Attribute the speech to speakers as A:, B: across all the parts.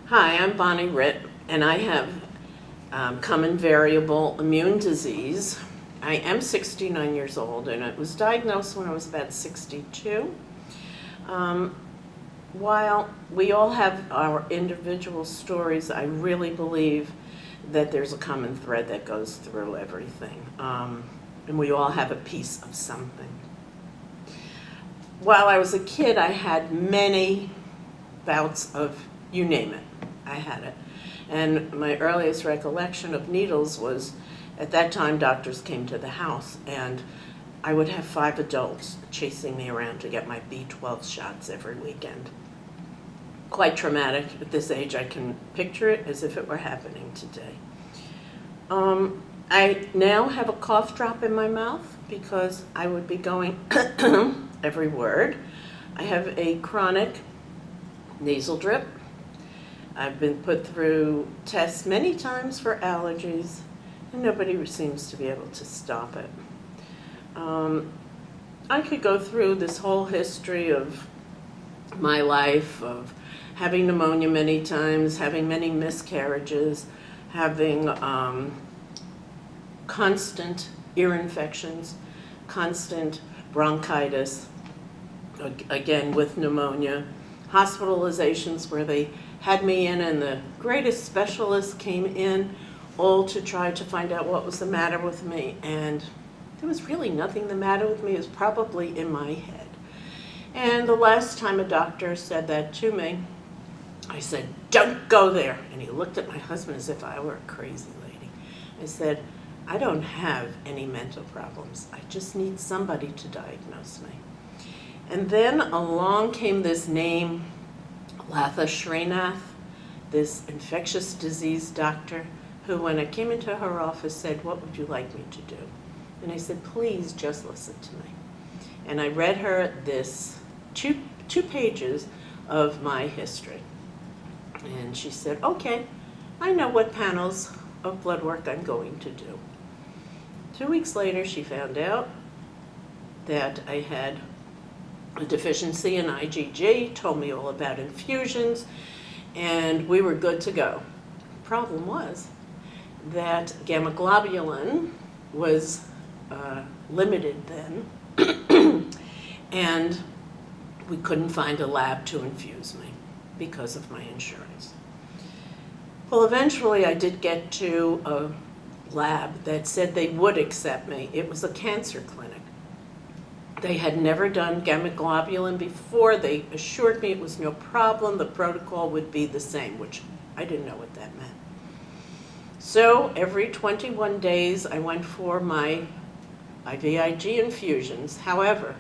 A: Hi, I'm Bonnie Ritt, and I have common variable immune disease. I am 69 years old, and it was diagnosed when I was about 62. While we all have our individual stories, I really believe that there's a common thread that goes through everything, and we all have a piece of something. While I was a kid, I had many bouts of you name it. I had it. And my earliest recollection of needles was, at that time, doctors came to the house, and I would have 5 adults chasing me around to get my B12 shots every weekend. Quite traumatic. At this age, I can picture it as if it were happening today. I now have a cough drop in my mouth because I would be going every word. I have a chronic nasal drip. I've been put through tests many times for allergies, and nobody seems to be able to stop it. I could go through this whole history of my life, of having pneumonia many times, having many miscarriages, having constant ear infections, constant bronchitis, again with pneumonia, hospitalizations where they had me in and the greatest specialists came in, all to try to find out what was the matter with me. And there was really nothing the matter with me. It was probably in my head. And the last time a doctor said that to me, I said, "Don't go there." And he looked at my husband as if I were a crazy lady. I said, "I don't have any mental problems. I just need somebody to diagnose me." And then along came this name, Latha Srinath, this infectious disease doctor, who when I came into her office said, "What would you like me to do?" And I said, "Please just listen to me." And I read her this two pages of my history. And she said, "Okay, I know what panels of blood work I'm going to do." 2 weeks later, she found out that I had a deficiency in IgG, told me all about infusions, and we were good to go. The problem was that gamma globulin was limited then, and we couldn't find a lab to infuse me because of my insurance. Well, eventually I did get to a lab that said they would accept me. It was a cancer clinic. They had never done gamma globulin before. They assured me it was no problem. The protocol would be the same, which I didn't know what that meant. So every 21 days, I went for my IVIG infusions. However,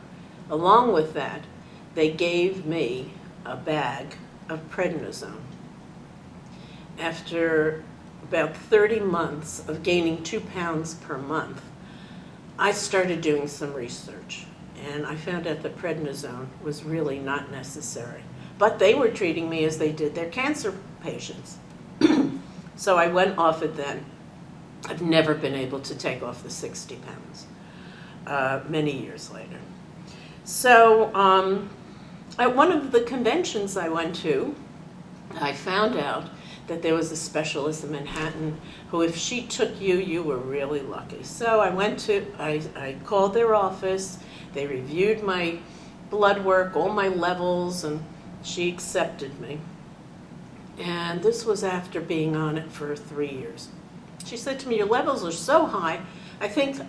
A: along with that, they gave me a bag of prednisone. After about 30 months of gaining 2 pounds per month, I started doing some research. And I found out that prednisone was really not necessary. But they were treating me as they did their cancer patients. So I went off it then. I've never been able to take off the 60 pounds many years later. So at one of the conventions I went to, I found out that there was a specialist in Manhattan who, if she took you, you were really lucky. So I called their office. They reviewed my blood work, all my levels, and she accepted me. And this was after being on it for 3 years. She said to me, "Your levels are so high, I think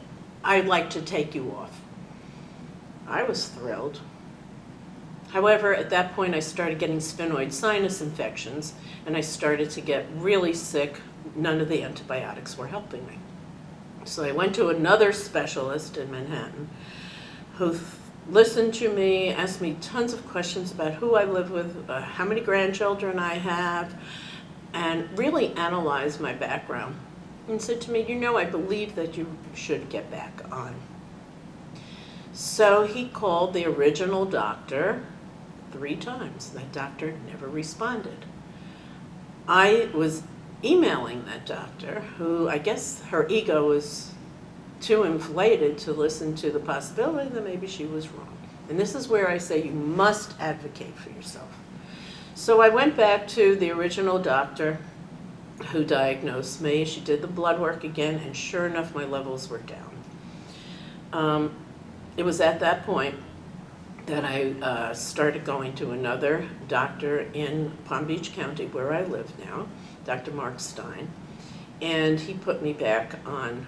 A: I'd like to take you off." I was thrilled. However, at that point, I started getting sphenoid sinus infections, and I started to get really sick. None of the antibiotics were helping me. So I went to another specialist in Manhattan who listened to me, asked me tons of questions about who I live with, how many grandchildren I have, and really analyzed my background and said to me, "You know, I believe that you should get back on." So he called the original doctor 3 times. That doctor never responded. I was emailing that doctor, who I guess her ego was too inflated to listen to the possibility that maybe she was wrong. And this is where I say you must advocate for yourself. So I went back to the original doctor who diagnosed me. She did the blood work again, and sure enough, my levels were down. It was at that point that I started going to another doctor in Palm Beach County, where I live now, Dr. Mark Stein, and he put me back on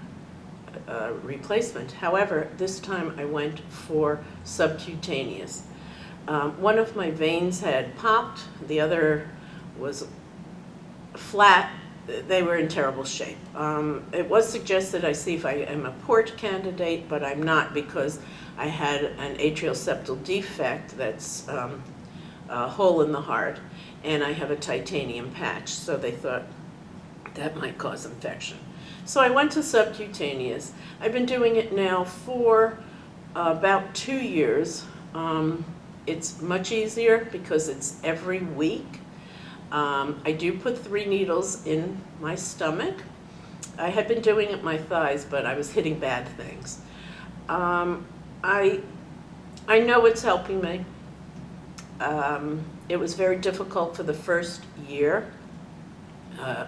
A: replacement. However, this time I went for subcutaneous. One of my veins had popped, the other was flat. They were in terrible shape. It was suggested I see if I am a port candidate, but I'm not, because I had an atrial septal defect that's a hole in the heart, and I have a titanium patch, so they thought that might cause infection. So I went to subcutaneous. I've been doing it now for about 2 years. It's much easier because it's every week. I do put 3 needles in my stomach. I had been doing it in my thighs, but I was hitting bad things. I know it's helping me. It was very difficult for the first year.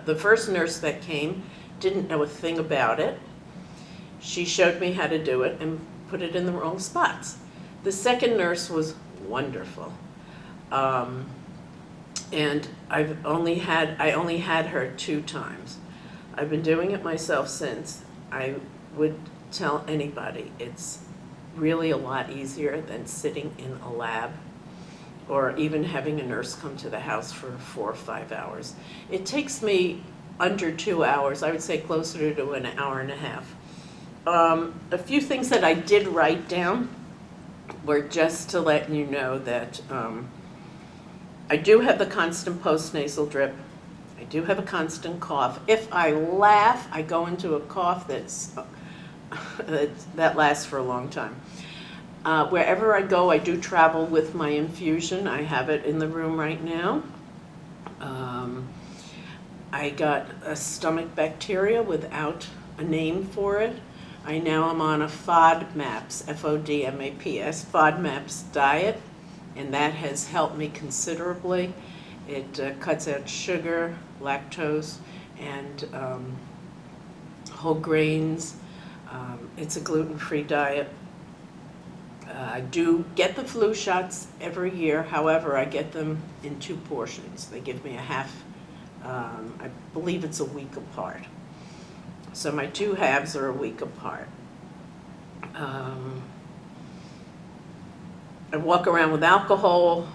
A: The first nurse that came didn't know a thing about it. She showed me how to do it and put it in the wrong spots. The second nurse was wonderful. And I only had her 2 times. I've been doing it myself since. I would tell anybody it's really a lot easier than sitting in a lab or even having a nurse come to the house for 4 or 5 hours. It takes me under 2 hours, I would say closer to an hour and a half. A few things that I did write down were just to let you know that I do have the constant post-nasal drip. I do have a constant cough. If I laugh, I go into a cough that lasts for a long time. Wherever I go, I do travel with my infusion. I have it in the room right now. I got a stomach bacteria without a name for it. I now am on a FODMAPs, FODMAPS, FODMAPs diet, and that has helped me considerably. It cuts out sugar, lactose, and whole grains. It's a gluten-free diet. I do get the flu shots every year. However, I get them in 2 portions. They give me a half, I believe it's a week apart. So my 2 halves are a week apart. I walk around with alcohol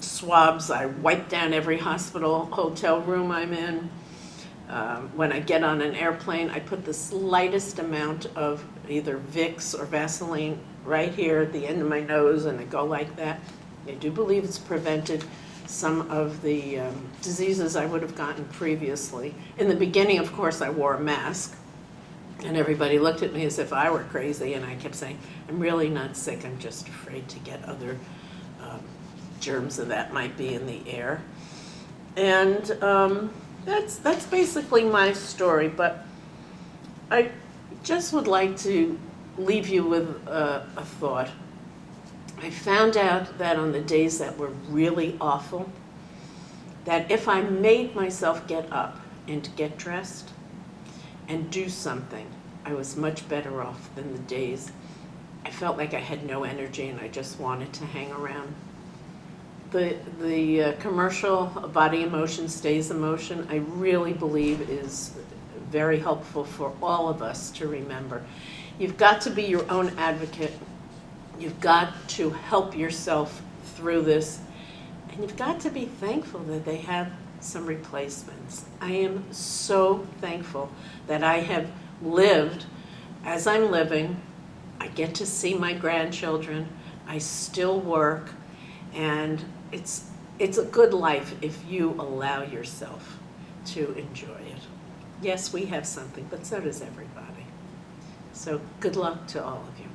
A: swabs. I wipe down every hotel room I'm in. When I get on an airplane, I put the slightest amount of either Vicks or Vaseline right here at the end of my nose, and I go like that. I do believe it's prevented some of the diseases I would have gotten previously. In the beginning, of course, I wore a mask, and everybody looked at me as if I were crazy, and I kept saying, I'm really not sick, I'm just afraid to get other germs that might be in the air. And that's basically my story, but I just would like to leave you with a thought. I found out that on the days that were really awful, that if I made myself get up and get dressed and do something, I was much better off than the days I felt like I had no energy and I just wanted to hang around. The commercial Body in Motion Stays in Motion, I really believe is very helpful for all of us to remember. You've got to be your own advocate. You've got to help yourself through this. And you've got to be thankful that they have some replacements. I am so thankful that I have lived as I'm living. I get to see my grandchildren. I still work. And it's a good life if you allow yourself to enjoy it. Yes, we have something, but so does everybody. So good luck to all of you.